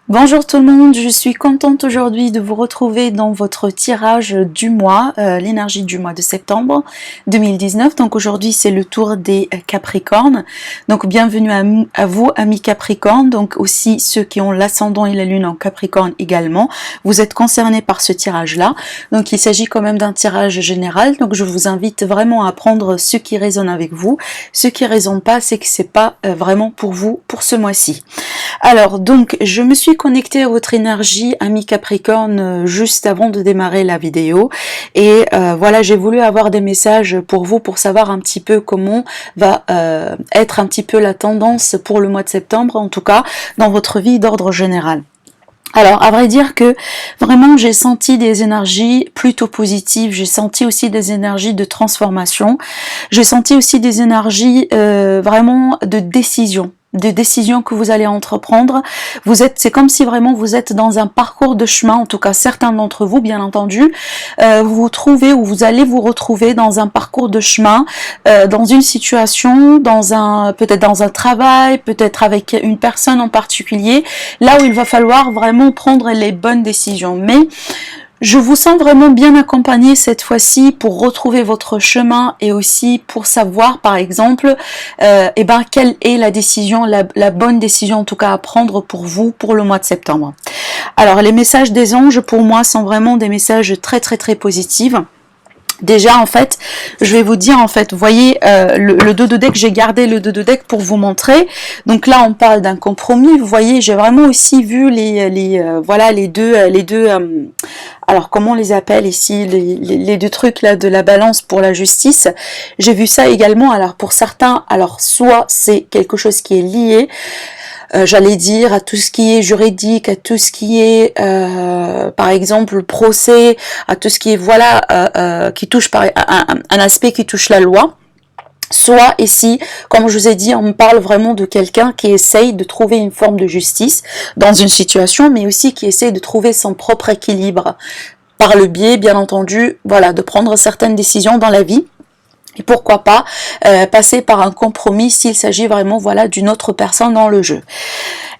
Bonjour tout le monde, je suis contente aujourd'hui de vous retrouver dans votre tirage du mois, l'énergie du mois de septembre 2019. Donc aujourd'hui c'est le tour des Capricornes. Donc bienvenue à vous amis Capricornes, donc aussi ceux qui ont l'ascendant et la lune en Capricorne également. Vous êtes concernés par ce tirage là. Donc il s'agit quand même d'un tirage général. Donc je vous invite vraiment à prendre ce qui résonne avec vous. Ce qui ne résonne pas, c'est que c'est pas vraiment pour vous pour ce mois-ci. Alors donc je me suis connectée à votre énergie ami Capricorne juste avant de démarrer la vidéo et voilà, j'ai voulu avoir des messages pour vous pour savoir un petit peu comment va être un petit peu la tendance pour le mois de septembre, en tout cas dans votre vie d'ordre général. Alors, à vrai dire que vraiment j'ai senti des énergies plutôt positives, j'ai senti aussi des énergies de transformation, j'ai senti aussi des énergies vraiment de décision que vous allez entreprendre. C'est comme si vraiment vous êtes dans un parcours de chemin, en tout cas certains d'entre vous bien entendu, vous vous trouvez ou vous allez vous retrouver dans un parcours de chemin, dans une situation, peut-être dans un travail, peut-être avec une personne en particulier, là où il va falloir vraiment prendre les bonnes décisions. Mais je vous sens vraiment bien accompagné cette fois-ci pour retrouver votre chemin et aussi pour savoir par exemple quelle est la décision, la bonne décision en tout cas à prendre pour vous pour le mois de septembre. Alors les messages des anges pour moi sont vraiment des messages très très très positifs. Déjà en fait, je vais vous dire en fait, vous voyez le dos de deck, j'ai gardé le dos de deck pour vous montrer. Donc là on parle d'un compromis, vous voyez, j'ai vraiment aussi vu les deux alors comment on les appelle ici, les deux trucs là de la balance pour la justice. J'ai vu ça également. Alors pour certains, alors soit c'est quelque chose qui est lié, j'allais dire à tout ce qui est juridique, à tout ce qui est par exemple procès, à tout ce qui est qui touche un aspect qui touche la loi. Soit ici, comme je vous ai dit, on me parle vraiment de quelqu'un qui essaye de trouver une forme de justice dans une situation, mais aussi qui essaye de trouver son propre équilibre par le biais, bien entendu, voilà, de prendre certaines décisions dans la vie. Et pourquoi pas passer par un compromis s'il s'agit vraiment voilà d'une autre personne dans le jeu.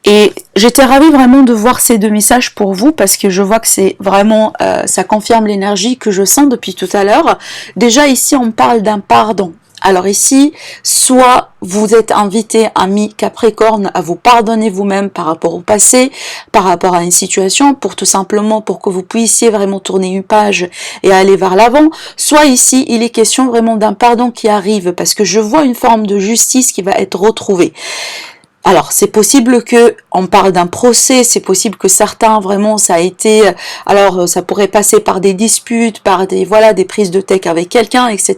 Et j'étais ravie vraiment de voir ces deux messages pour vous parce que je vois que c'est vraiment, ça confirme l'énergie que je sens depuis tout à l'heure. Déjà ici on parle d'un pardon. Alors ici, soit vous êtes invité, amis Capricorne, à vous pardonner vous-même par rapport au passé, par rapport à une situation, pour tout simplement pour que vous puissiez vraiment tourner une page et aller vers l'avant. Soit ici, il est question vraiment d'un pardon qui arrive parce que je vois une forme de justice qui va être retrouvée. Alors, c'est possible que on parle d'un procès, c'est possible que certains, vraiment, ça a été, alors ça pourrait passer par des disputes, par des prises de tête avec quelqu'un, etc.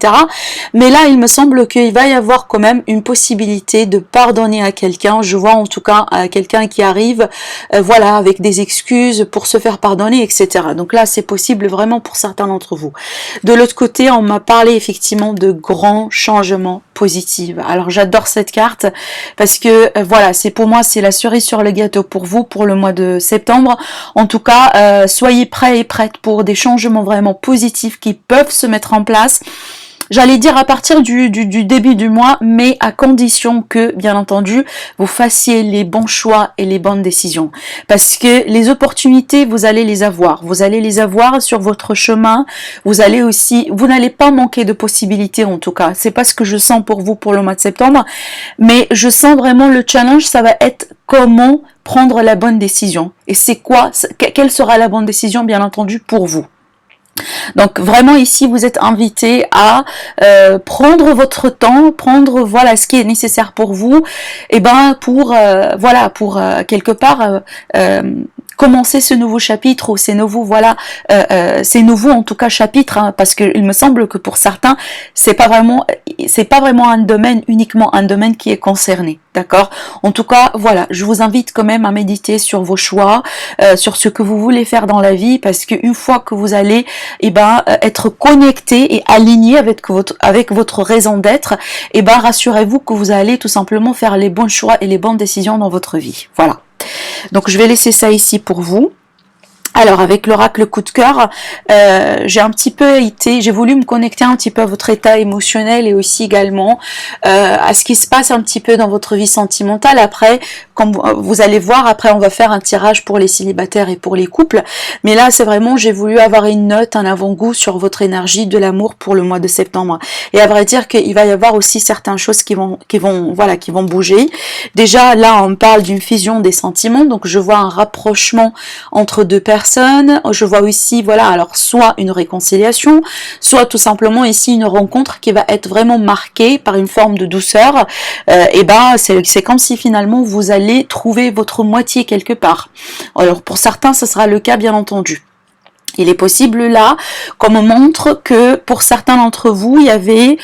Mais là, il me semble qu'il va y avoir quand même une possibilité de pardonner à quelqu'un. Je vois en tout cas quelqu'un qui arrive, avec des excuses pour se faire pardonner, etc. Donc là, c'est possible vraiment pour certains d'entre vous. De l'autre côté, on m'a parlé effectivement de grands changements positifs. Alors, j'adore cette carte parce que c'est pour moi, c'est la cerise sur le gâteau pour vous, pour le mois de septembre. En tout cas, soyez prêts et prêtes pour des changements vraiment positifs qui peuvent se mettre en place. J'allais dire à partir du début du mois, mais à condition que, bien entendu, vous fassiez les bons choix et les bonnes décisions. Parce que les opportunités, vous allez les avoir. Vous allez les avoir sur votre chemin. Vous n'allez pas manquer de possibilités en tout cas. C'est pas ce que je sens pour vous pour le mois de septembre. Mais je sens vraiment le challenge, ça va être comment prendre la bonne décision. Et quelle sera la bonne décision, bien entendu, pour vous. Donc vraiment ici vous êtes invité à prendre votre temps, prendre ce qui est nécessaire pour vous, et pour quelque part commencer ce nouveau chapitre ou ces nouveaux en tout cas chapitres, parce que il me semble que pour certains c'est pas vraiment uniquement un domaine qui est concerné, d'accord. En tout cas je vous invite quand même à méditer sur vos choix, sur ce que vous voulez faire dans la vie, parce qu'une fois que vous allez être connecté et aligné avec votre raison d'être, rassurez-vous que vous allez tout simplement faire les bons choix et les bonnes décisions dans votre vie. Voilà. Donc je vais laisser ça ici pour vous. Alors avec l'oracle coup de cœur, j'ai voulu me connecter un petit peu à votre état émotionnel et aussi également à ce qui se passe un petit peu dans votre vie sentimentale. Après, comme vous allez voir, après on va faire un tirage pour les célibataires et pour les couples. Mais là, c'est vraiment, j'ai voulu avoir une note, un avant-goût sur votre énergie de l'amour pour le mois de septembre. Et à vrai dire qu'il va y avoir aussi certaines choses qui vont bouger. Déjà, là, on parle d'une fusion des sentiments, donc je vois un rapprochement entre deux personnes. Je vois aussi, voilà, alors soit une réconciliation, soit tout simplement ici une rencontre qui va être vraiment marquée par une forme de douceur. Et ben, c'est comme si finalement vous allez trouver votre moitié quelque part. Alors pour certains, ce sera le cas bien entendu. Il est possible là qu'on me montre que pour certains d'entre vous, il y avait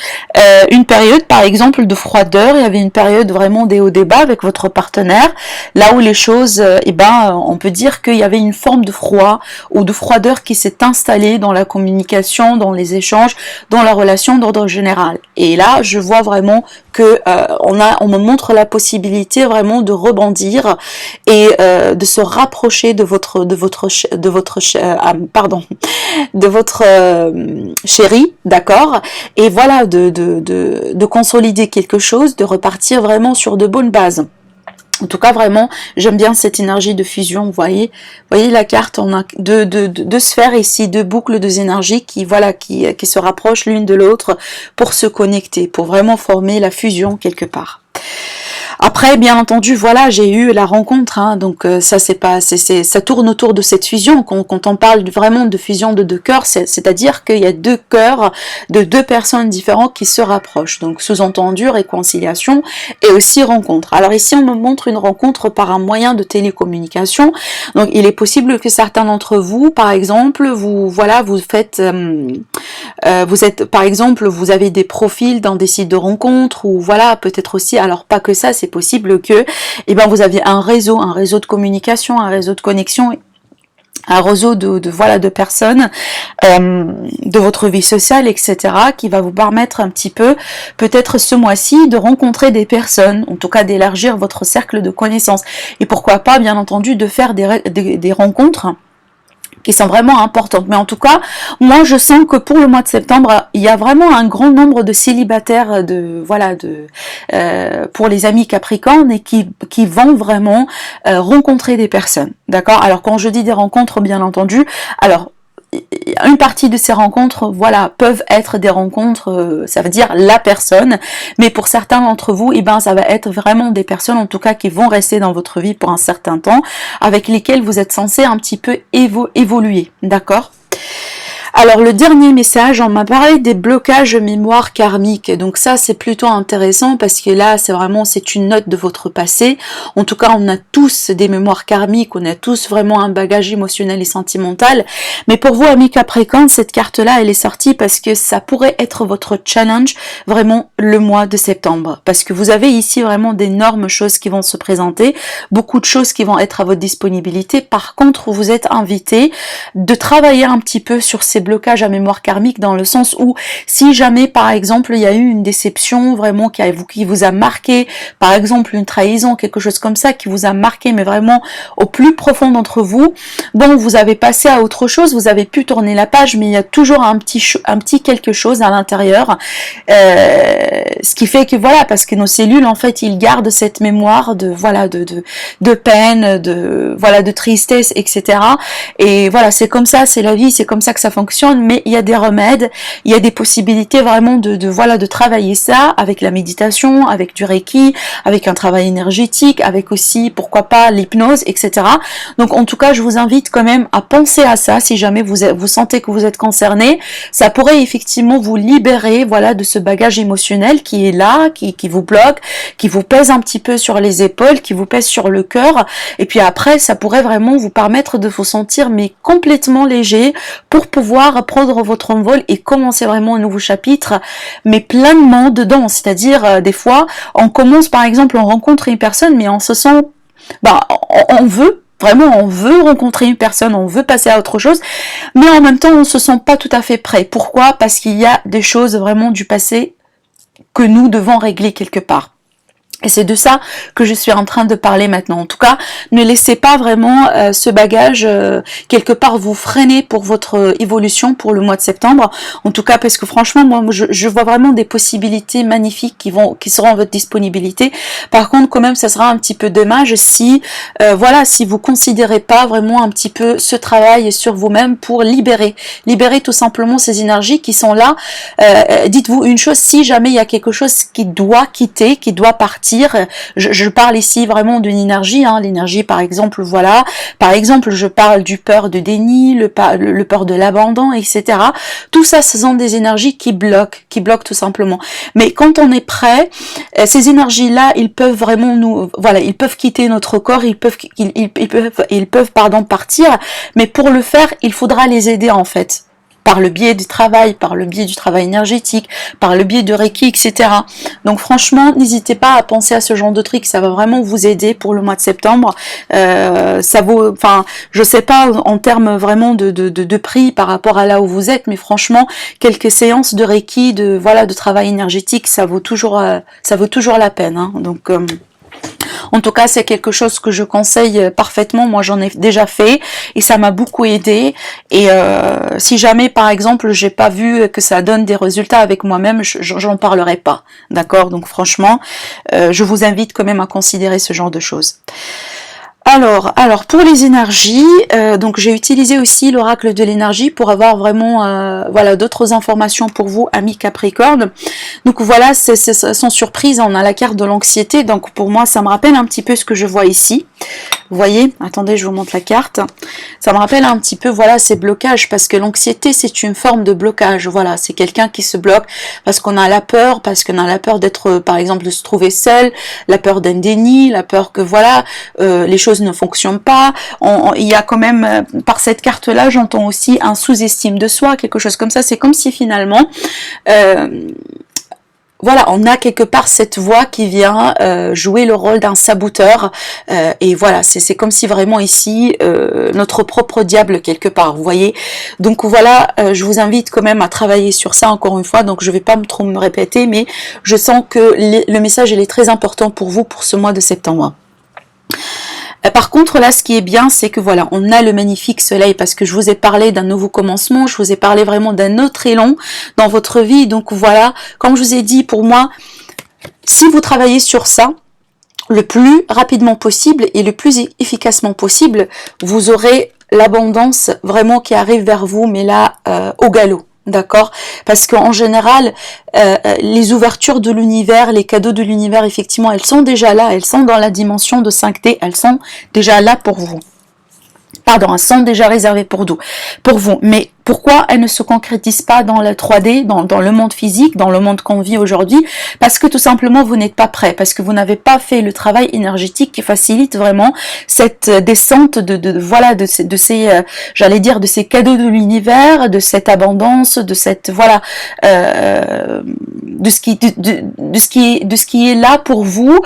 une période par exemple de froideur, il y avait une période vraiment des hauts débats avec votre partenaire, là où les choses, on peut dire qu'il y avait une forme de froid ou de froideur qui s'est installée dans la communication, dans les échanges, dans la relation d'ordre général. Et là, je vois vraiment que on me montre la possibilité vraiment de rebondir et de se rapprocher de votre chéri, d'accord, et voilà, de consolider quelque chose, de repartir vraiment sur de bonnes bases. En tout cas, vraiment, j'aime bien cette énergie de fusion. Vous voyez la carte, on a deux sphères ici, deux boucles, deux énergies qui se rapprochent l'une de l'autre pour se connecter, pour vraiment former la fusion quelque part. Après, bien entendu, voilà, j'ai eu la rencontre, hein, donc ça ça tourne autour de cette fusion. Quand on parle vraiment de fusion de deux cœurs, c'est-à-dire qu'il y a deux cœurs de deux personnes différentes qui se rapprochent. Donc sous-entendu réconciliation et aussi rencontre. Alors ici, on me montre une rencontre par un moyen de télécommunication. Donc il est possible que certains d'entre vous, par exemple, vous avez des profils dans des sites de rencontres ou voilà, peut-être aussi, alors pas que ça, c'est possible que vous aviez un réseau de communication, un réseau de connexion, un réseau de personnes de votre vie sociale, etc., qui va vous permettre un petit peu, peut-être ce mois-ci, de rencontrer des personnes, en tout cas d'élargir votre cercle de connaissances. Et pourquoi pas, bien entendu, de faire des rencontres qui sont vraiment importantes. Mais en tout cas, moi je sens que pour le mois de septembre, il y a vraiment un grand nombre de célibataires pour les amis Capricorne et qui vont vraiment rencontrer des personnes. D'accord? Alors quand je dis des rencontres, bien entendu, alors une partie de ces rencontres, voilà, peuvent être des rencontres, ça veut dire la personne, mais pour certains d'entre vous, ça va être vraiment des personnes, en tout cas, qui vont rester dans votre vie pour un certain temps, avec lesquelles vous êtes censé un petit peu évoluer, d'accord ? Alors le dernier message, on m'a parlé des blocages mémoire karmiques, donc ça c'est plutôt intéressant parce que là c'est une note de votre passé. En tout cas on a tous des mémoires karmiques, on a tous vraiment un bagage émotionnel et sentimental, mais pour vous amis Capricorne, cette carte là elle est sortie parce que ça pourrait être votre challenge vraiment le mois de septembre, parce que vous avez ici vraiment d'énormes choses qui vont se présenter, beaucoup de choses qui vont être à votre disponibilité. Par contre vous êtes invité de travailler un petit peu sur ces blocage à mémoire karmique, dans le sens où si jamais par exemple il y a eu une déception vraiment qui vous a marqué, par exemple une trahison, quelque chose comme ça qui vous a marqué, mais vraiment au plus profond d'entre vous, bon vous avez passé à autre chose, vous avez pu tourner la page, mais il y a toujours un petit quelque chose à l'intérieur, ce qui fait que voilà, parce que nos cellules en fait ils gardent cette mémoire de peine, de tristesse, etc. Et voilà, c'est comme ça, c'est la vie, c'est comme ça que ça fonctionne. Mais il y a des remèdes, il y a des possibilités vraiment de travailler ça avec la méditation, avec du Reiki, avec un travail énergétique, avec aussi, pourquoi pas, l'hypnose, etc. Donc en tout cas, je vous invite quand même à penser à ça si jamais vous sentez que vous êtes concerné. Ça pourrait effectivement vous libérer, de ce bagage émotionnel qui est là, qui vous bloque, qui vous pèse un petit peu sur les épaules, qui vous pèse sur le cœur. Et puis après, ça pourrait vraiment vous permettre de vous sentir mais complètement léger pour pouvoir prendre votre envol et commencer vraiment un nouveau chapitre, mais pleinement dedans. C'est-à-dire, des fois, on commence par exemple, on rencontre une personne, mais on se sent, on veut rencontrer une personne, on veut passer à autre chose, mais en même temps, on se sent pas tout à fait prêt. Pourquoi? Parce qu'il y a des choses vraiment du passé que nous devons régler quelque part. Et c'est de ça que je suis en train de parler maintenant. En tout cas, ne laissez pas vraiment ce bagage quelque part vous freiner pour votre évolution pour le mois de septembre. En tout cas, parce que franchement, moi, je vois vraiment des possibilités magnifiques qui seront à votre disponibilité. Par contre, quand même, ça sera un petit peu dommage si, voilà, si vous considérez pas vraiment un petit peu ce travail sur vous-même pour libérer tout simplement ces énergies qui sont là. Dites-vous une chose, si jamais il y a quelque chose qui doit quitter, qui doit partir. Je parle ici vraiment d'une énergie, hein, l'énergie par exemple, voilà, par exemple je parle du peur de déni, le peur de l'abandon, etc. Tout ça, ce sont des énergies qui bloquent tout simplement. Mais quand on est prêt, ces énergies-là, ils peuvent vraiment voilà, ils peuvent quitter notre corps, ils peuvent pardon, partir, mais pour le faire, il faudra les aider en fait. Par le biais du travail, par le biais du travail énergétique, par le biais de Reiki, etc. Donc franchement, n'hésitez pas à penser à ce genre de truc, ça va vraiment vous aider pour le mois de septembre. Ça vaut, enfin, je sais pas en termes vraiment de prix par rapport à là où vous êtes, mais franchement, quelques séances de Reiki, de travail énergétique, ça vaut toujours la peine. Hein. Donc en tout cas, c'est quelque chose que je conseille parfaitement. Moi, j'en ai déjà fait et ça m'a beaucoup aidé. Et si jamais, par exemple, j'ai pas vu que ça donne des résultats avec moi-même, j'en parlerai pas. D'accord? Donc, franchement, je vous invite quand même à considérer ce genre de choses. Alors pour les énergies, donc j'ai utilisé aussi l'oracle de l'énergie pour avoir vraiment voilà d'autres informations pour vous, amis Capricorne. Donc voilà, sans surprise, on a la carte de l'anxiété. Donc pour moi, ça me rappelle un petit peu ce que je vois ici. Vous voyez, attendez, je vous montre la carte. Ça me rappelle un petit peu, voilà, ces blocages, parce que l'anxiété, c'est une forme de blocage. Voilà, c'est quelqu'un qui se bloque parce qu'on a la peur, d'être, par exemple, de se trouver seul, la peur d'un déni, la peur que, voilà, les choses ne fonctionnent pas. Il y a quand même, par cette carte-là, j'entends aussi un sous-estime de soi, quelque chose comme ça. C'est comme si finalement... voilà, on a quelque part cette voix qui vient jouer le rôle d'un saboteur et voilà, c'est comme si vraiment ici notre propre diable quelque part, vous voyez. Donc voilà, je vous invite quand même à travailler sur ça encore une fois. Donc je vais pas trop me répéter, mais je sens que le message il est très important pour vous pour ce mois de septembre. Par contre, là, ce qui est bien, c'est que voilà, on a le magnifique soleil parce que je vous ai parlé d'un nouveau commencement, je vous ai parlé vraiment d'un autre élan dans votre vie. Donc voilà, comme je vous ai dit, pour moi, si vous travaillez sur ça, le plus rapidement possible et le plus efficacement possible, vous aurez l'abondance vraiment qui arrive vers vous, mais là, au galop. D'accord? Parce qu'en général, les ouvertures de l'univers, les cadeaux de l'univers, effectivement, elles sont déjà là, elles sont dans la dimension de 5D, elles sont déjà là pour vous. Pardon, elles sont déjà réservées pour vous. Mais pourquoi elles ne se concrétisent pas dans la 3D, dans le monde physique, dans le monde qu'on vit aujourd'hui? Parce que tout simplement, vous n'êtes pas prêt, parce que vous n'avez pas fait le travail énergétique qui facilite vraiment cette descente de ces j'allais dire, de ces cadeaux de l'univers, de cette abondance, de cette, voilà, de ce qui est là pour vous.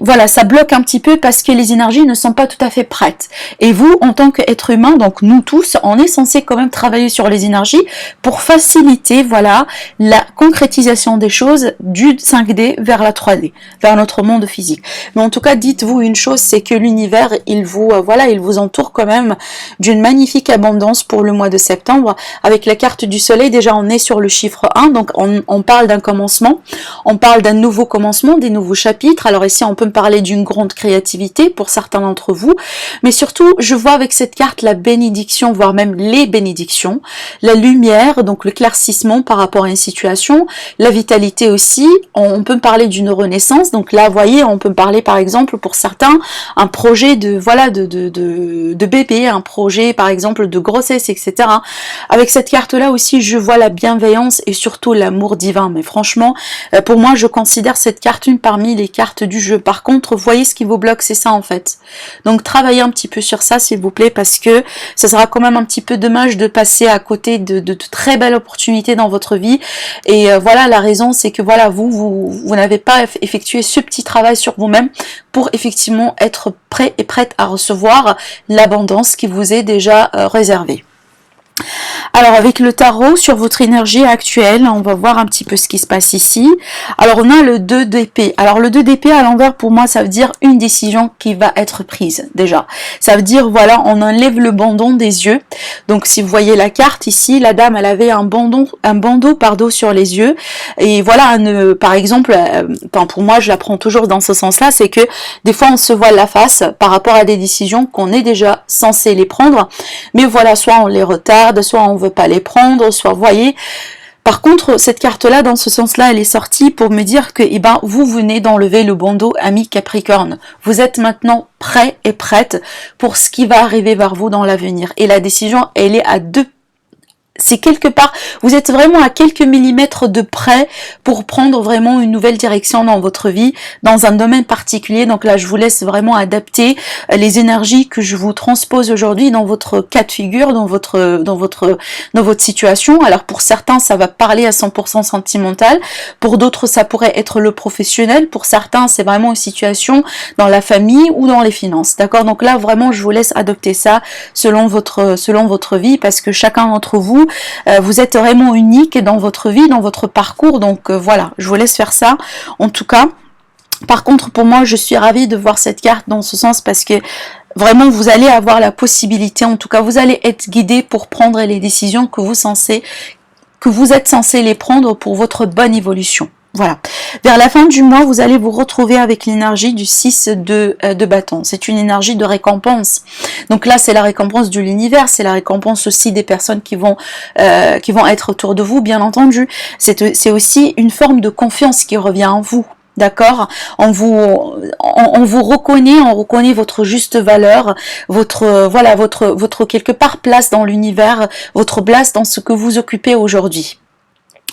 Voilà, ça bloque un petit peu parce que les énergies ne sont pas tout à fait prêtes. Et vous, en tant qu'être humain, donc nous tous, on est censé quand même travailler sur les énergies pour faciliter, voilà, la concrétisation des choses du 5D vers la 3D, vers notre monde physique. Mais en tout cas, dites-vous une chose, c'est que l'univers, il vous entoure quand même d'une magnifique abondance pour le mois de septembre. Avec la carte du soleil, déjà on est sur le chiffre 1, donc on parle d'un commencement, on parle d'un nouveau commencement, des nouveaux chapitres. Alors ici, on peut me parler d'une grande créativité pour certains d'entre vous, mais surtout, je vois avec cette carte la bénédiction, voire même les bénédictions, la lumière, donc le claircissement par rapport à une situation, la vitalité aussi. On peut me parler d'une renaissance, donc là, vous voyez, on peut me parler par exemple pour certains un projet de bébé, un projet par exemple de grossesse, etc. Avec cette carte-là aussi, je vois la bienveillance et surtout l'amour divin. Mais franchement, pour moi, je considère cette carte une parmi les cartes du jeu. Par contre, voyez ce qui vous bloque, c'est ça en fait. Donc travaillez un petit peu sur ça, s'il vous plaît, parce que ça sera quand même un petit peu dommage de passer à côté de très belles opportunités dans votre vie. Et voilà, la raison, c'est que voilà, vous n'avez pas effectué ce petit travail sur vous-même pour effectivement être prêt et prête à recevoir l'abondance qui vous est déjà réservée. Alors avec le tarot, sur votre énergie actuelle, on va voir un petit peu ce qui se passe ici. Alors on a le 2 d'épée. Alors le 2 d'épée à l'envers, pour moi, ça veut dire une décision qui va être prise déjà. Ça veut dire, voilà, on enlève le bandeau des yeux. Donc si vous voyez la carte ici, la dame, elle avait un bandeau pardon, sur les yeux. Et voilà, par exemple, pour moi, je la prends toujours dans ce sens-là, c'est que des fois on se voile la face par rapport à des décisions qu'on est déjà censé les prendre. Mais voilà, soit on les retarde, soit on veut pas les prendre, soit vous voyez. Par contre, cette carte-là, dans ce sens-là, elle est sortie pour me dire que, eh ben, vous venez d'enlever le bandeau ami Capricorne. Vous êtes maintenant prêt et prête pour ce qui va arriver vers vous dans l'avenir. Et la décision, elle est à deux. C'est quelque part, vous êtes vraiment à quelques millimètres de près pour prendre vraiment une nouvelle direction dans votre vie, dans un domaine particulier. Donc là, je vous laisse vraiment adapter les énergies que je vous transpose aujourd'hui dans votre cas de figure, dans votre situation. Alors pour certains, ça va parler à 100% sentimental. Pour d'autres, ça pourrait être le professionnel. Pour certains, c'est vraiment une situation dans la famille ou dans les finances. D'accord? Donc là, vraiment, je vous laisse adopter ça selon votre vie, parce que chacun d'entre vous, vous êtes vraiment unique dans votre vie, dans votre parcours, donc voilà, je vous laisse faire ça, en tout cas. Par contre, pour moi, je suis ravie de voir cette carte dans ce sens, parce que vraiment, vous allez avoir la possibilité, en tout cas, vous allez être guidé pour prendre les décisions que vous êtes censé les prendre pour votre bonne évolution. Voilà. Vers la fin du mois, vous allez vous retrouver avec l'énergie du 6 de bâton. C'est une énergie de récompense. Donc là, c'est la récompense de l'univers, c'est la récompense aussi des personnes qui vont être autour de vous, bien entendu. C'est aussi une forme de confiance qui revient en vous. D'accord, on vous reconnaît, on reconnaît votre juste valeur, votre quelque part place dans l'univers, votre place dans ce que vous occupez aujourd'hui.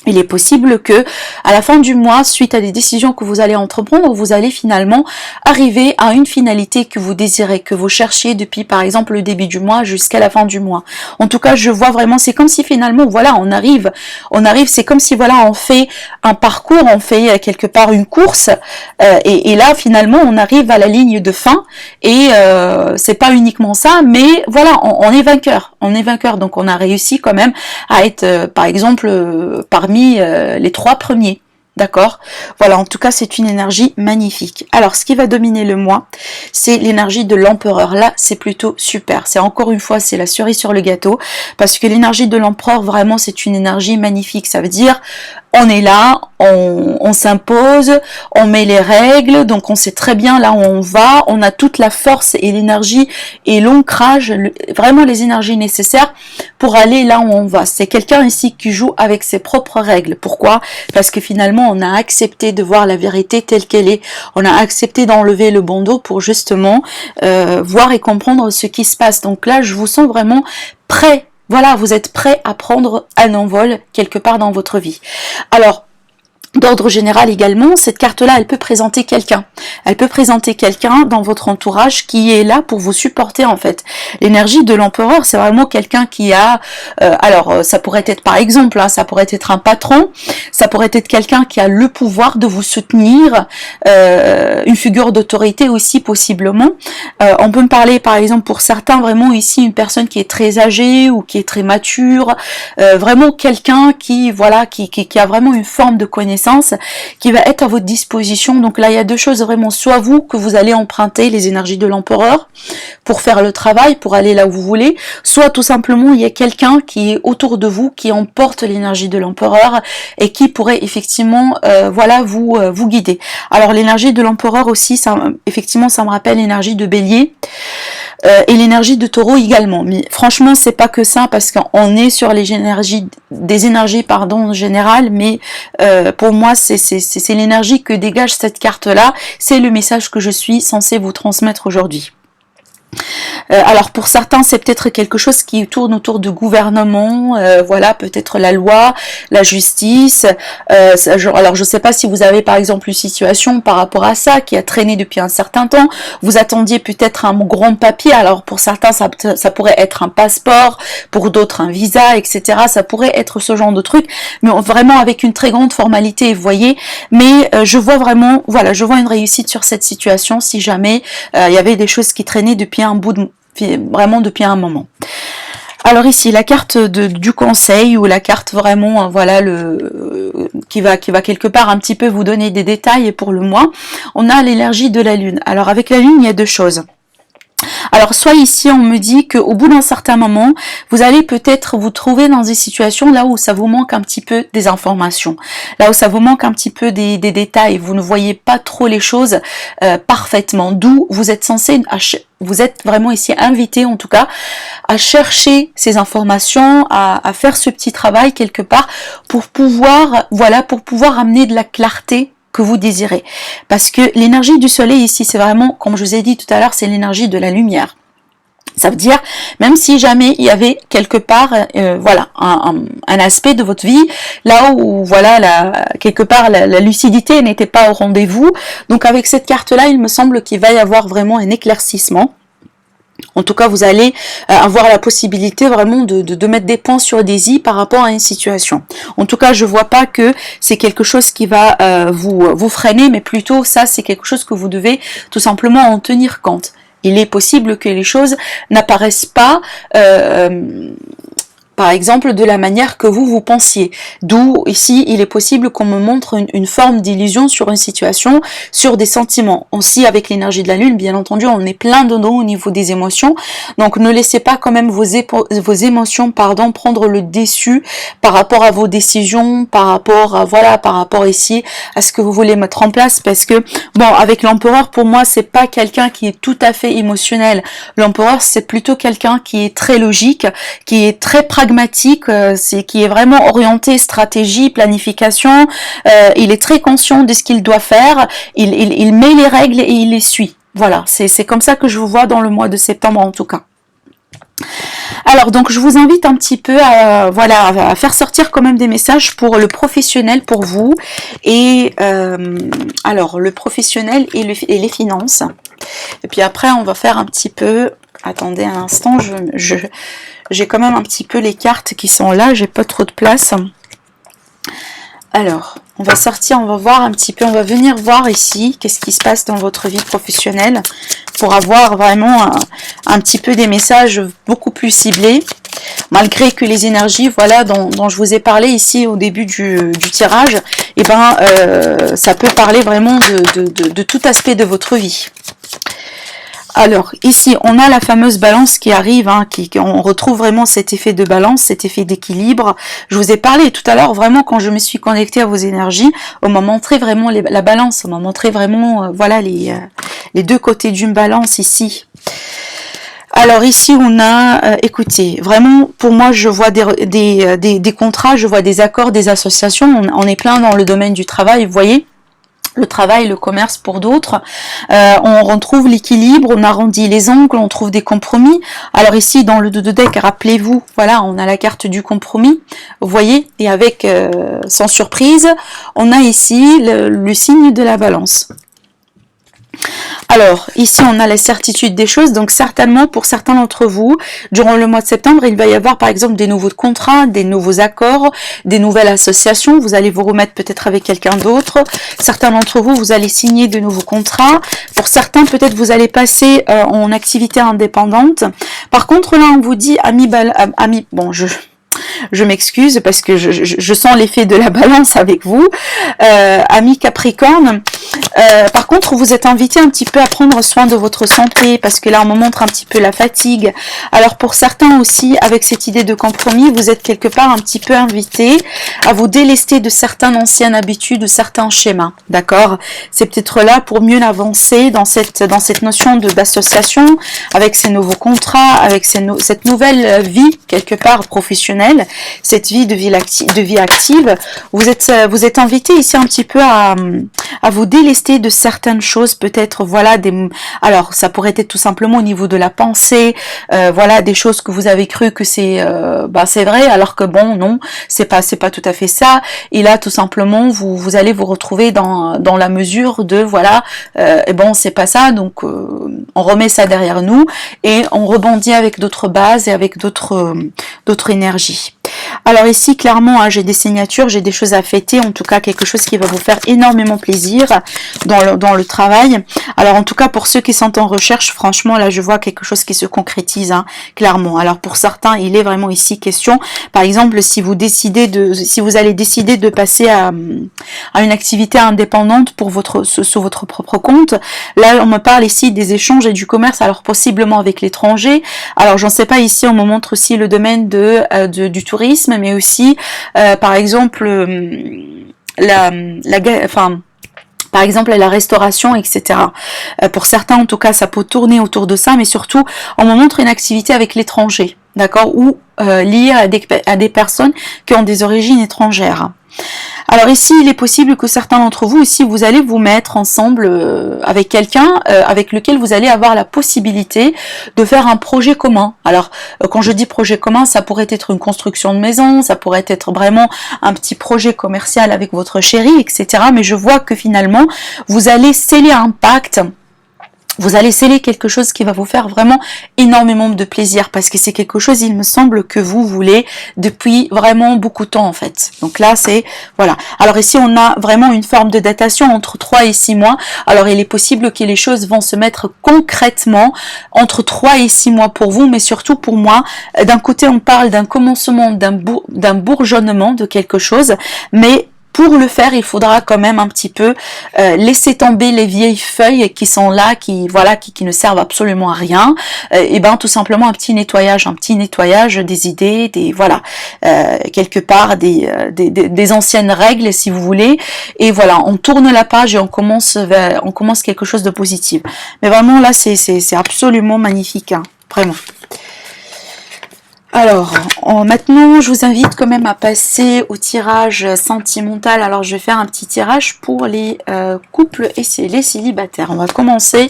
Il est possible que, à la fin du mois, suite à des décisions que vous allez entreprendre, vous allez finalement arriver à une finalité que vous désirez, que vous cherchiez depuis, par exemple, le début du mois jusqu'à la fin du mois. En tout cas, je vois vraiment, c'est comme si finalement, voilà, on arrive, c'est comme si, voilà, on fait un parcours, on fait quelque part une course, et là, finalement, on arrive à la ligne de fin, et c'est pas uniquement ça, mais voilà, on est vainqueur, donc on a réussi quand même à être, par exemple, parmi les 3 premiers. D'accord? Voilà, en tout cas, c'est une énergie magnifique. Alors, ce qui va dominer le mois, c'est l'énergie de l'empereur. Là, c'est plutôt super. C'est encore une fois, c'est la cerise sur le gâteau, parce que l'énergie de l'empereur, vraiment, c'est une énergie magnifique. Ça veut dire, on est là, on s'impose, on met les règles, donc on sait très bien là où on va, on a toute la force et l'énergie et l'ancrage, vraiment les énergies nécessaires pour aller là où on va. C'est quelqu'un ici qui joue avec ses propres règles. Pourquoi? Parce que finalement, on a accepté de voir la vérité telle qu'elle est. On a accepté d'enlever le bandeau pour justement voir et comprendre ce qui se passe. Donc là, je vous sens vraiment prêt. Voilà, vous êtes prêt à prendre un envol quelque part dans votre vie. Alors, d'ordre général également, cette carte-là, elle peut présenter quelqu'un. Elle peut présenter quelqu'un dans votre entourage qui est là pour vous supporter en fait. L'énergie de l'empereur, c'est vraiment quelqu'un qui a... alors, ça pourrait être par exemple, ça pourrait être un patron, ça pourrait être quelqu'un qui a le pouvoir de vous soutenir, une figure d'autorité aussi possiblement. On peut me parler par exemple pour certains vraiment ici une personne qui est très âgée ou qui est très mature, vraiment quelqu'un qui voilà qui a vraiment une forme de connaissance qui va être à votre disposition. Donc là il y a deux choses vraiment, soit vous que vous allez emprunter les énergies de l'empereur pour faire le travail, pour aller là où vous voulez, soit tout simplement il y a quelqu'un qui est autour de vous qui emporte l'énergie de l'empereur et qui pourrait effectivement voilà vous guider. Alors l'énergie de l'empereur aussi, ça, effectivement ça me rappelle l'énergie de Bélier et l'énergie de Taureau également, mais franchement c'est pas que ça, parce qu'on est sur les énergies générales, mais pour moi c'est l'énergie que dégage cette carte là, c'est le message que je suis censée vous transmettre aujourd'hui. Alors pour certains c'est peut-être quelque chose qui tourne autour du gouvernement, voilà, peut-être la loi, la justice, alors je sais pas si vous avez par exemple une situation par rapport à ça qui a traîné depuis un certain temps, vous attendiez peut-être un grand papier, alors pour certains ça pourrait être un passeport, pour d'autres un visa, etc. Ça pourrait être ce genre de truc, mais vraiment avec une très grande formalité, vous voyez, mais je vois vraiment, voilà, je vois une réussite sur cette situation si jamais il y avait des choses qui traînaient depuis un bout de, vraiment depuis un moment. Alors ici, la carte du conseil ou la carte vraiment, voilà, qui va quelque part un petit peu vous donner des détails pour le mois. On a l'énergie de la lune. Alors avec la lune, il y a deux choses. Alors soit ici on me dit qu'au bout d'un certain moment, vous allez peut-être vous trouver dans des situations là où ça vous manque un petit peu des informations, là où ça vous manque un petit peu des détails, vous ne voyez pas trop les choses parfaitement, d'où vous êtes censé, vous êtes vraiment ici invité en tout cas à chercher ces informations, à faire ce petit travail quelque part pour pouvoir, voilà, pour pouvoir amener de la clarté que vous désirez. Parce que l'énergie du soleil ici, c'est vraiment, comme je vous ai dit tout à l'heure, c'est l'énergie de la lumière. Ça veut dire, même si jamais il y avait quelque part, voilà, un aspect de votre vie, là où, voilà, quelque part, la lucidité n'était pas au rendez-vous. Donc avec cette carte-là, il me semble qu'il va y avoir vraiment un éclaircissement. En tout cas, vous allez avoir la possibilité vraiment de mettre des points sur des i par rapport à une situation. En tout cas, je vois pas que c'est quelque chose qui va vous freiner, mais plutôt ça, c'est quelque chose que vous devez tout simplement en tenir compte. Il est possible que les choses n'apparaissent pas par exemple, de la manière que vous pensiez. D'où, ici, il est possible qu'on me montre une forme d'illusion sur une situation, sur des sentiments. Aussi, avec l'énergie de la lune, bien entendu, on est plein dedans au niveau des émotions. Donc, ne laissez pas quand même vos émotions, prendre le dessus par rapport à vos décisions, par rapport à, voilà, par rapport ici à ce que vous voulez mettre en place. Parce que, bon, avec l'empereur, pour moi, c'est pas quelqu'un qui est tout à fait émotionnel. L'empereur, c'est plutôt quelqu'un qui est très logique, qui est très pragmatique, qui est vraiment orienté stratégie, planification. Il est très conscient de ce qu'il doit faire. Il met les règles et il les suit. Voilà, c'est comme ça que je vous vois dans le mois de septembre en tout cas. Alors donc je vous invite un petit peu à, voilà, à faire sortir quand même des messages pour le professionnel, pour vous, et alors le professionnel et les finances. Et puis après on va faire un petit peu, attendez un instant, j'ai quand même un petit peu les cartes qui sont là, j'ai pas trop de place. Alors, on va sortir, on va voir un petit peu, on va venir voir ici qu'est-ce qui se passe dans votre vie professionnelle pour avoir vraiment un petit peu des messages beaucoup plus ciblés, malgré que les énergies, voilà, dont je vous ai parlé ici au début du tirage, et ben, ça peut parler vraiment de tout aspect de votre vie. Alors, ici, on a la fameuse balance qui arrive, hein, on retrouve vraiment cet effet de balance, cet effet d'équilibre. Je vous ai parlé tout à l'heure, vraiment, quand je me suis connectée à vos énergies, on m'a montré vraiment la balance, on m'a montré vraiment, voilà, les deux côtés d'une balance ici. Alors ici, on a, écoutez, vraiment, pour moi, je vois des contrats, je vois des accords, des associations, on est plein dans le domaine du travail, vous voyez, le travail, le commerce pour d'autres, on retrouve l'équilibre, on arrondit les angles, on trouve des compromis. Alors ici dans le 2 de deck, rappelez-vous, voilà, on a la carte du compromis, vous voyez, et avec, sans surprise, on a ici le signe de la balance. Alors, ici, on a la certitude des choses, donc certainement, pour certains d'entre vous, durant le mois de septembre, il va y avoir, par exemple, des nouveaux contrats, des nouveaux accords, des nouvelles associations, vous allez vous remettre peut-être avec quelqu'un d'autre, certains d'entre vous, vous allez signer de nouveaux contrats, pour certains, peut-être, vous allez passer en activité indépendante. Par contre, là, on vous dit, bon, je m'excuse parce que je sens l'effet de la balance avec vous, amis Capricorne. Par contre, vous êtes invité un petit peu à prendre soin de votre santé parce que là, on me montre un petit peu la fatigue. Alors, pour certains aussi, avec cette idée de compromis, vous êtes quelque part un petit peu invité à vous délester de certaines anciennes habitudes, de certains schémas. D'accord? C'est peut-être là pour mieux avancer dans cette notion d'association, avec ces nouveaux contrats, avec cette nouvelle vie, quelque part professionnelle, cette vie de vie active. Vous êtes invité ici un petit peu à vous délester de certaines choses, peut-être, voilà, alors ça pourrait être tout simplement au niveau de la pensée, voilà, des choses que vous avez cru que c'est vrai, alors que bon, non, c'est pas tout à fait ça. Et là, tout simplement, vous allez vous retrouver dans la mesure de, voilà, et bon, c'est pas ça, donc on remet ça derrière nous et on rebondit avec d'autres bases et avec d'autres énergies. Alors ici, clairement, hein, j'ai des signatures, j'ai des choses à fêter, en tout cas quelque chose qui va vous faire énormément plaisir dans le travail. Alors en tout cas, pour ceux qui sont en recherche, franchement, là, je vois quelque chose qui se concrétise, hein, clairement. Alors pour certains, il est vraiment ici question, par exemple, si vous allez décider de passer à une activité indépendante pour sur votre propre compte, là, on me parle ici des échanges et du commerce, alors possiblement avec l'étranger. Alors j'en sais pas, ici, on me montre aussi le domaine du tourisme, mais aussi, par exemple, par exemple la restauration, etc. Pour certains, en tout cas, ça peut tourner autour de ça, mais surtout, on me montre une activité avec l'étranger, d'accord, ou liée à des personnes qui ont des origines étrangères. Alors ici, il est possible que certains d'entre vous aussi, vous allez vous mettre ensemble avec quelqu'un avec lequel vous allez avoir la possibilité de faire un projet commun. Alors, quand je dis projet commun, ça pourrait être une construction de maison, ça pourrait être vraiment un petit projet commercial avec votre chéri, etc. Mais je vois que finalement, vous allez sceller un pacte. Vous allez sceller quelque chose qui va vous faire vraiment énormément de plaisir parce que c'est quelque chose, il me semble, que vous voulez depuis vraiment beaucoup de temps en fait. Donc là, c'est, voilà. Alors ici, on a vraiment une forme de datation entre 3 et 6 mois. Alors il est possible que les choses vont se mettre concrètement entre 3 et 6 mois pour vous, mais surtout pour moi. D'un côté, on parle d'un commencement, d'un bourgeonnement de quelque chose, mais pour le faire, il faudra quand même un petit peu laisser tomber les vieilles feuilles qui sont là, qui ne servent absolument à rien. Et ben tout simplement un petit nettoyage des idées, quelque part des anciennes règles si vous voulez. Et voilà, on tourne la page et on commence quelque chose de positif. Mais vraiment là, c'est absolument magnifique, hein, vraiment. Alors, maintenant, je vous invite quand même à passer au tirage sentimental. Alors, je vais faire un petit tirage pour les couples et les célibataires. On va commencer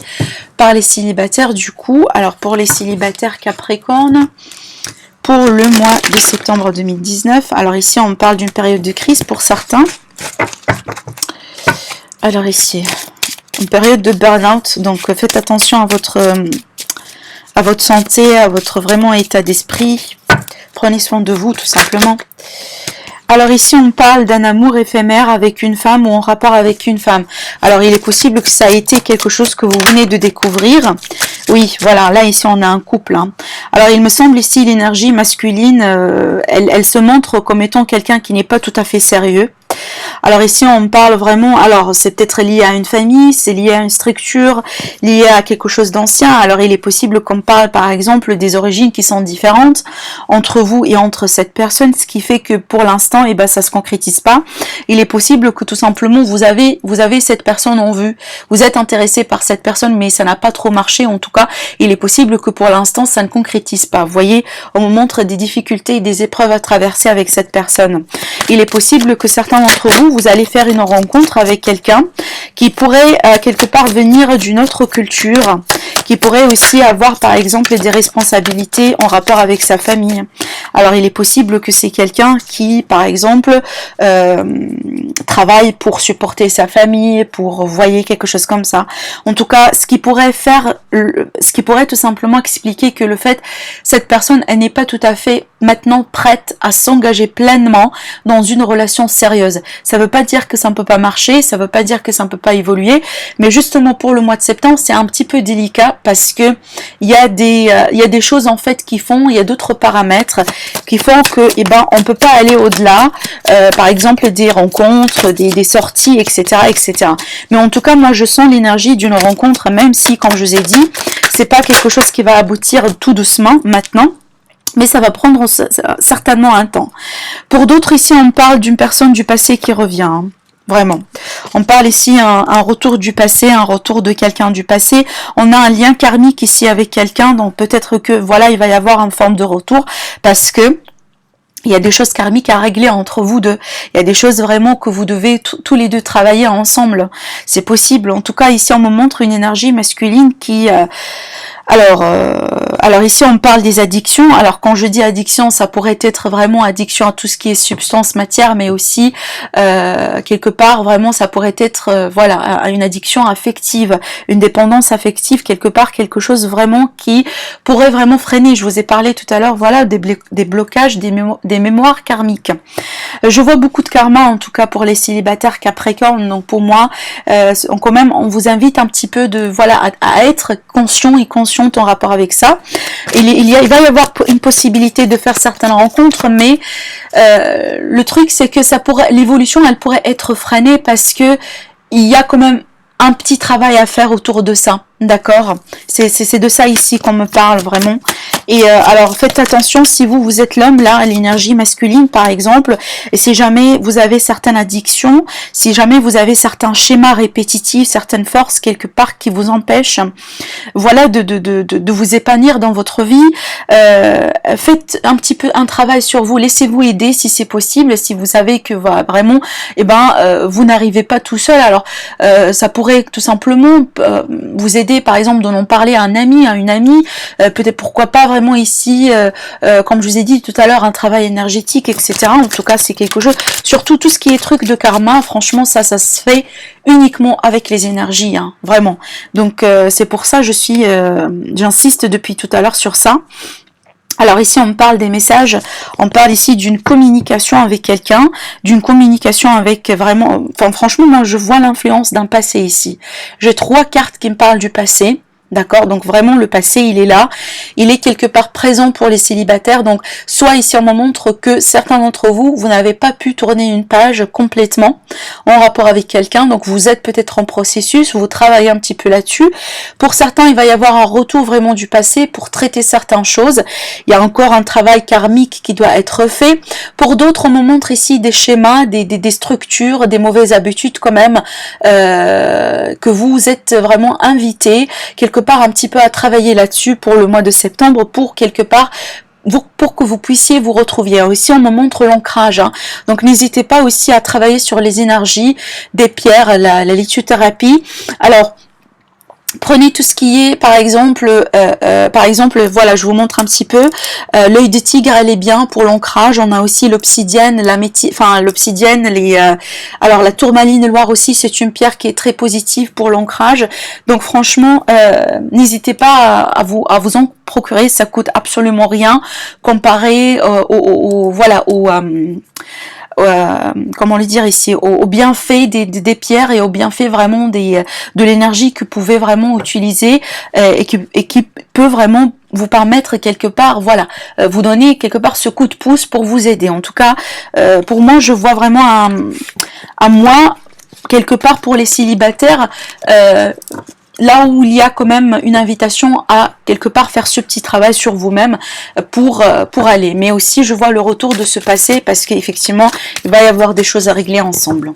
par les célibataires du coup. Alors, pour les célibataires Capricorne, pour le mois de septembre 2019. Alors ici, on parle d'une période de crise pour certains. Alors ici, une période de burn-out. Donc, faites attention à votre santé, à votre vraiment état d'esprit. Prenez soin de vous, tout simplement. Alors ici, on parle d'un amour éphémère avec une femme ou en rapport avec une femme. Alors, il est possible que ça a été quelque chose que vous venez de découvrir. Oui, voilà, là, ici, on a un couple. Hein. Alors, il me semble ici, l'énergie masculine, elle se montre comme étant quelqu'un qui n'est pas tout à fait sérieux. Alors ici on parle vraiment, alors c'est peut-être lié à une famille, c'est lié à une structure, lié à quelque chose d'ancien. Alors il est possible qu'on parle par exemple des origines qui sont différentes entre vous et entre cette personne, ce qui fait que pour l'instant ça se concrétise pas. Il est possible que tout simplement vous avez cette personne en vue, vous êtes intéressé par cette personne mais ça n'a pas trop marché. En tout cas il est possible que pour l'instant ça ne concrétise pas. Vous voyez, on me montre des difficultés et des épreuves à traverser avec cette personne. Il est possible que certains d'entre vous allez faire une rencontre avec quelqu'un qui pourrait quelque part venir d'une autre culture, qui pourrait aussi avoir par exemple des responsabilités en rapport avec sa famille. Alors il est possible que c'est quelqu'un qui par exemple travaille pour supporter sa famille, pour voyer quelque chose comme ça. En tout cas, ce qui pourrait tout simplement expliquer que le fait cette personne elle n'est pas tout à fait maintenant prête à s'engager pleinement dans une relation sérieuse. Ça veut pas dire que ça ne peut pas marcher, ça veut pas dire que ça ne peut pas évoluer, mais justement pour le mois de septembre, c'est un petit peu délicat parce que il y a des choses en fait il y a d'autres paramètres qui font que on peut pas aller au-delà, par exemple des rencontres, des sorties, etc., etc. Mais en tout cas, moi je sens l'énergie d'une rencontre, même si, comme je vous ai dit, c'est pas quelque chose qui va aboutir tout doucement maintenant. Mais ça va prendre certainement un temps. Pour d'autres, ici, on parle d'une personne du passé qui revient. Hein, vraiment. On parle ici un retour du passé, un retour de quelqu'un du passé. On a un lien karmique ici avec quelqu'un. Donc peut-être que, voilà, il va y avoir une forme de retour. Parce que il y a des choses karmiques à régler entre vous deux. Il y a des choses vraiment que vous devez tous les deux travailler ensemble. C'est possible. En tout cas, ici, on me montre une énergie masculine qui... Alors ici on parle des addictions. Alors quand je dis addiction, ça pourrait être vraiment addiction à tout ce qui est substance, matière, mais aussi quelque part vraiment ça pourrait être voilà une addiction affective, une dépendance affective quelque part, quelque chose vraiment qui pourrait vraiment freiner. Je vous ai parlé tout à l'heure, voilà des blocages, des mémoires karmiques. Je vois beaucoup de karma en tout cas pour les célibataires Capricorne. Donc pour moi, quand même on vous invite un petit peu de voilà à être conscient et consciente en rapport avec ça. Il va y avoir une possibilité de faire certaines rencontres, mais le truc c'est que l'évolution elle pourrait être freinée parce que il y a quand même un petit travail à faire autour de ça, d'accord? C'est de ça ici qu'on me parle vraiment. Et alors faites attention si vous êtes l'homme là, l'énergie masculine par exemple, et si jamais vous avez certaines addictions, si jamais vous avez certains schémas répétitifs, certaines forces quelque part qui vous empêchent, voilà, de vous épanouir dans votre vie, faites un petit peu un travail sur vous, laissez-vous aider si c'est possible, si vous savez que voilà, vraiment, vous n'arrivez pas tout seul, alors ça pourrait tout simplement vous aider, par exemple, d'en parler à un ami, à une amie, peut-être pourquoi pas vraiment ici, comme je vous ai dit tout à l'heure, un travail énergétique, etc. En tout cas, c'est quelque chose, surtout tout ce qui est truc de karma, franchement, ça se fait uniquement avec les énergies, hein, vraiment. Donc, c'est pour ça j'insiste depuis tout à l'heure sur ça. Alors ici on parle des messages, on parle ici d'une communication avec quelqu'un, d'une communication avec vraiment, enfin franchement moi je vois l'influence d'un passé ici. J'ai 3 cartes qui me parlent du passé. D'accord, donc vraiment le passé il est là, il est quelque part présent pour les célibataires, donc soit ici on me montre que certains d'entre vous, vous n'avez pas pu tourner une page complètement en rapport avec quelqu'un, donc vous êtes peut-être en processus, vous travaillez un petit peu là-dessus. Pour certains il va y avoir un retour vraiment du passé pour traiter certaines choses, il y a encore un travail karmique qui doit être fait. Pour d'autres on me montre ici des schémas, des structures, des mauvaises habitudes quand même, que vous êtes vraiment invités quelque part un petit peu à travailler là-dessus pour le mois de septembre, pour quelque part pour que vous puissiez vous retrouver. Alors ici on me montre l'ancrage, hein. Donc n'hésitez pas aussi à travailler sur les énergies des pierres, la lithothérapie. Alors prenez tout ce qui est, par exemple, voilà, je vous montre un petit peu. L'œil de tigre, elle est bien pour l'ancrage. On a aussi l'obsidienne, l'obsidienne, alors la tourmaline noire aussi, c'est une pierre qui est très positive pour l'ancrage. Donc franchement, n'hésitez pas à vous en procurer. Ça coûte absolument rien comparé comment le dire ici, au bienfait des pierres et au bienfait vraiment de l'énergie que vous pouvez vraiment utiliser et qui peut vraiment vous permettre quelque part, voilà, vous donner quelque part ce coup de pouce pour vous aider. En tout cas, pour moi, je vois vraiment un mois quelque part pour les célibataires, là où il y a quand même une invitation à quelque part faire ce petit travail sur vous-même pour aller. Mais aussi je vois le retour de ce passé parce qu'effectivement il va y avoir des choses à régler ensemble.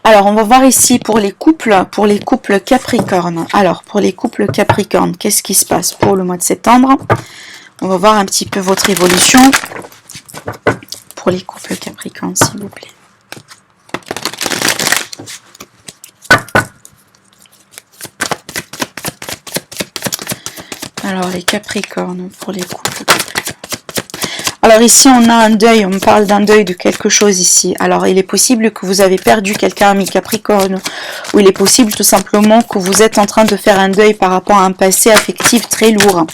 Alors on va voir ici pour les couples Capricorne. Alors pour les couples Capricorne, qu'est-ce qui se passe pour le mois de septembre? On va voir un petit peu votre évolution pour les couples Capricorne s'il vous plaît. Alors les Capricornes, pour les couples Capricornes. Alors ici on a un deuil, on parle d'un deuil de quelque chose ici. Alors il est possible que vous avez perdu quelqu'un, ami Capricorne, ou il est possible tout simplement que vous êtes en train de faire un deuil par rapport à un passé affectif très lourd.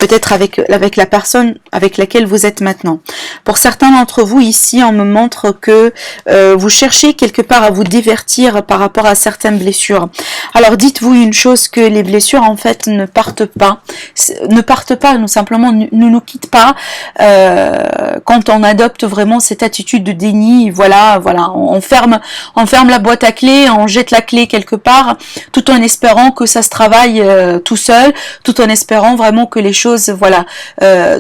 Peut-être avec la personne avec laquelle vous êtes maintenant. Pour certains d'entre vous ici, on me montre que vous cherchez quelque part à vous divertir par rapport à certaines blessures. Alors dites-vous une chose, que les blessures en fait ne partent pas, nous simplement ne nous quittent pas quand on adopte vraiment cette attitude de déni. Voilà, on ferme la boîte à clés, on jette la clé quelque part, tout en espérant que ça se travaille tout seul, tout en espérant vraiment que les choses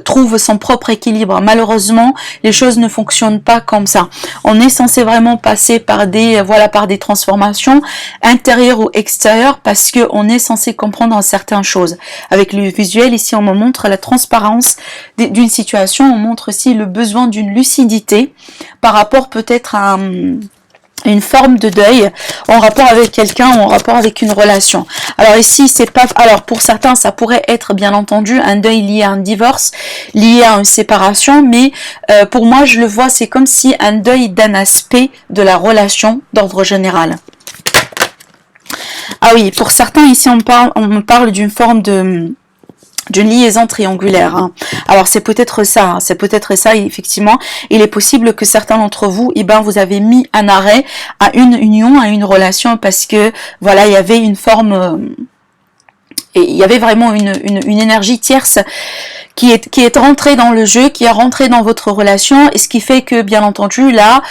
trouvent son propre équilibre. Malheureusement, les choses ne fonctionnent pas comme ça. On est censé vraiment passer par des transformations intérieures ou extérieures parce que on est censé comprendre certaines choses. Avec le visuel ici, on me montre la transparence d'une situation, on montre aussi le besoin d'une lucidité par rapport peut-être à une forme de deuil en rapport avec quelqu'un ou en rapport avec une relation. Alors ici, c'est pas... Alors pour certains, ça pourrait être bien entendu un deuil lié à un divorce, lié à une séparation, mais pour moi, je le vois, c'est comme si un deuil d'un aspect de la relation d'ordre général. Ah oui, pour certains, ici, on me parle d'une forme d'une liaison triangulaire. Hein. Alors c'est peut-être ça, effectivement. Il est possible que certains d'entre vous, eh ben, vous avez mis un arrêt à une union, à une relation, parce que voilà, il y avait une forme, et il y avait vraiment une énergie tierce qui est rentré dans le jeu, qui est rentré dans votre relation, et ce qui fait que, bien entendu, là,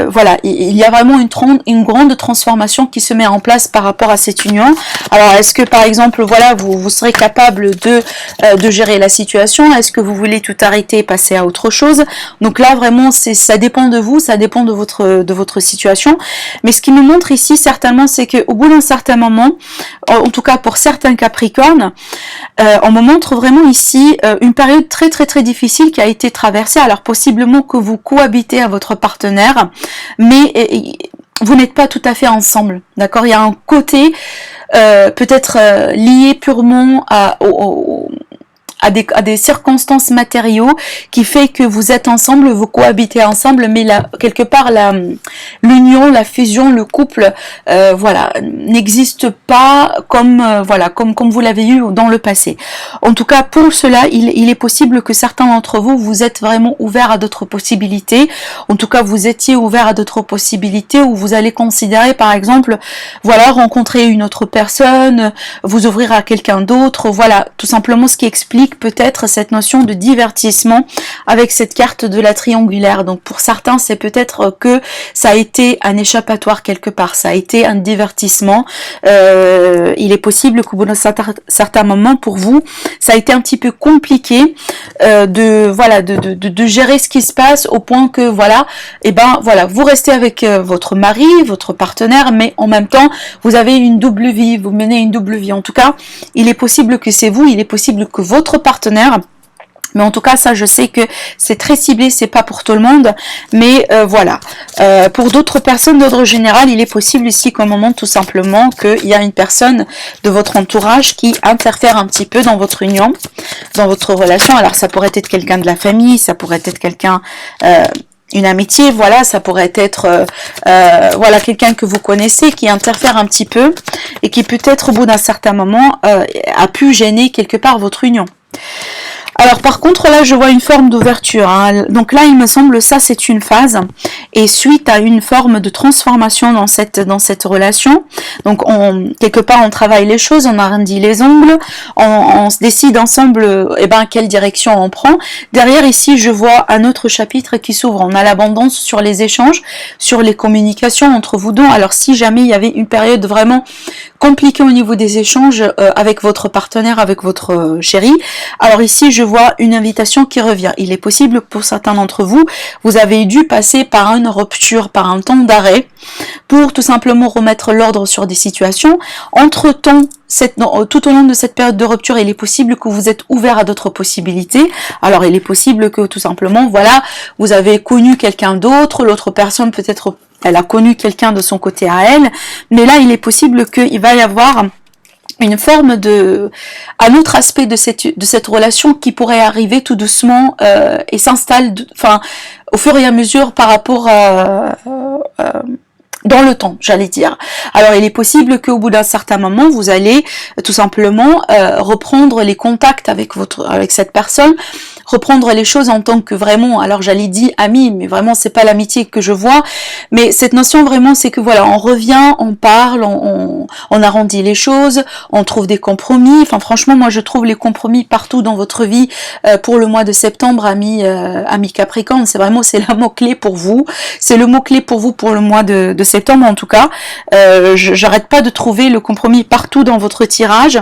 voilà, il y a vraiment une grande transformation qui se met en place par rapport à cette union. Alors, est-ce que, par exemple, voilà, vous serez capable de gérer la situation? Est-ce que vous voulez tout arrêter et passer à autre chose? Donc là, vraiment, ça dépend de vous, ça dépend de votre situation. Mais ce qui me montre ici, certainement, c'est qu'au bout d'un certain moment, en tout cas pour certains Capricornes, on me montre vraiment ici une période très très très difficile qui a été traversée. Alors possiblement que vous cohabitez à votre partenaire, mais vous n'êtes pas tout à fait ensemble, d'accord? Il y a un côté peut-être lié purement à des circonstances matériaux qui fait que vous êtes ensemble, vous cohabitez ensemble, mais là, quelque part l'union, la fusion, le couple, voilà, n'existe pas comme voilà, comme vous l'avez eu dans le passé. En tout cas, pour cela, il est possible que certains d'entre vous êtes vraiment ouverts à d'autres possibilités. En tout cas, vous étiez ouverts à d'autres possibilités où vous allez considérer, par exemple, voilà, rencontrer une autre personne, vous ouvrir à quelqu'un d'autre, voilà, tout simplement ce qui explique peut-être cette notion de divertissement avec cette carte de la triangulaire. Donc pour certains, c'est peut-être que ça a été un échappatoire quelque part, ça a été un divertissement. Il est possible qu'au bout d'un certain moment, pour vous, ça a été un petit peu compliqué de gérer ce qui se passe au point que voilà, et ben voilà, vous restez avec votre mari, votre partenaire, mais en même temps, vous avez une double vie, vous menez une double vie. En tout cas, il est possible que c'est vous, il est possible que votre partenaire, mais en tout cas ça je sais que c'est très ciblé, c'est pas pour tout le monde, mais voilà, pour d'autres personnes d'ordre général, il est possible ici qu'au moment tout simplement qu'il y a une personne de votre entourage qui interfère un petit peu dans votre union, dans votre relation. Alors ça pourrait être quelqu'un de la famille, ça pourrait être quelqu'un une amitié, voilà, ça pourrait être voilà, quelqu'un que vous connaissez qui interfère un petit peu et qui peut-être au bout d'un certain moment a pu gêner quelque part votre union. Alors par contre là je vois une forme d'ouverture, hein. Donc là il me semble ça c'est une phase et suite à une forme de transformation dans cette relation, donc quelque part on travaille les choses, on arrondit les ongles, on se décide ensemble quelle direction on prend. Derrière ici je vois un autre chapitre qui s'ouvre, on a l'abondance sur les échanges, sur les communications entre vous deux. Alors si jamais il y avait une période vraiment compliquée au niveau des échanges avec votre partenaire, avec votre chéri, alors ici je vois une invitation qui revient. Il est possible que pour certains d'entre vous, vous avez dû passer par une rupture, par un temps d'arrêt, pour tout simplement remettre l'ordre sur des situations. Entre-temps, tout au long de cette période de rupture, il est possible que vous êtes ouvert à d'autres possibilités. Alors il est possible que tout simplement, voilà, vous avez connu quelqu'un d'autre, l'autre personne peut-être elle a connu quelqu'un de son côté à elle, mais là il est possible qu'il va y avoir une forme un autre aspect de cette relation qui pourrait arriver tout doucement et s'installe, au fur et à mesure par rapport dans le temps, j'allais dire. Alors il est possible qu'au bout d'un certain moment, vous allez tout simplement reprendre les contacts avec cette personne, reprendre les choses en tant que vraiment, alors j'allais dire ami, mais vraiment c'est pas l'amitié que je vois, mais cette notion vraiment c'est que voilà, on revient, on parle, on arrondit les choses, on trouve des compromis. Enfin franchement moi je trouve les compromis partout dans votre vie pour le mois de septembre, ami Capricorne. C'est vraiment, c'est le mot-clé pour vous, c'est le mot-clé pour vous pour le mois de septembre en tout cas. J'arrête pas de trouver le compromis partout dans votre tirage.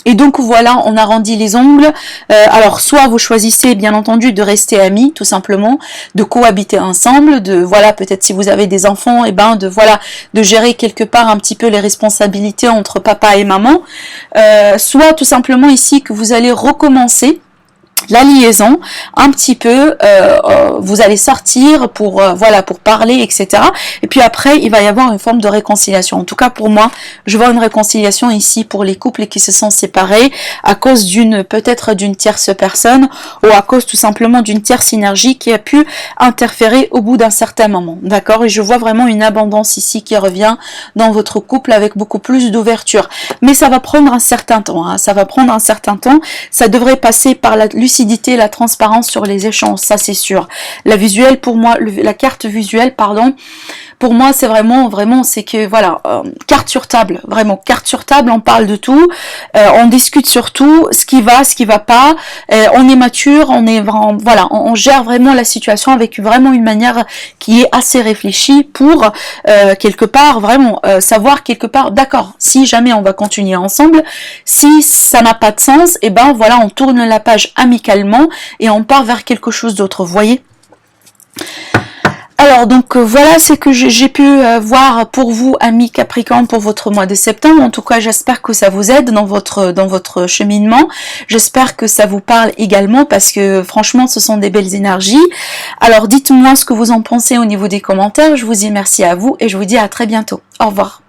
Et donc voilà, on arrondit les ongles. Alors soit vous choisissez bien entendu de rester amis, tout simplement, de cohabiter ensemble, de voilà, peut-être si vous avez des enfants, de gérer quelque part un petit peu les responsabilités entre papa et maman. Soit tout simplement ici que vous allez recommencer la liaison un petit peu, vous allez sortir pour voilà, pour parler, etc. Et puis après il va y avoir une forme de réconciliation. En tout cas pour moi, je vois une réconciliation ici pour les couples qui se sont séparés à cause d'une, peut-être d'une tierce personne, ou à cause tout simplement d'une tierce énergie qui a pu interférer au bout d'un certain moment, d'accord. Et je vois vraiment une abondance ici qui revient dans votre couple avec beaucoup plus d'ouverture, mais ça va prendre un certain temps, hein. Ça va prendre un certain temps, ça devrait passer par la lucidité, la transparence sur les échanges, ça c'est sûr. La visuelle, pour moi, la carte visuelle, pardon, pour moi c'est vraiment, c'est que voilà, carte sur table, vraiment carte sur table, on parle de tout, on discute sur tout, ce qui va pas, on est mature, on est voilà, on gère vraiment la situation avec vraiment une manière qui est assez réfléchie pour quelque part vraiment savoir quelque part, d'accord, si jamais on va continuer ensemble, si ça n'a pas de sens, et ben voilà, on tourne la page amicalement et on part vers quelque chose d'autre, vous voyez. Alors donc voilà ce que j'ai pu voir pour vous, amis Capricorne, pour votre mois de septembre. En tout cas, j'espère que ça vous aide dans votre cheminement. J'espère que ça vous parle également parce que franchement, ce sont des belles énergies. Alors dites-moi ce que vous en pensez au niveau des commentaires. Je vous dis merci à vous et je vous dis à très bientôt. Au revoir.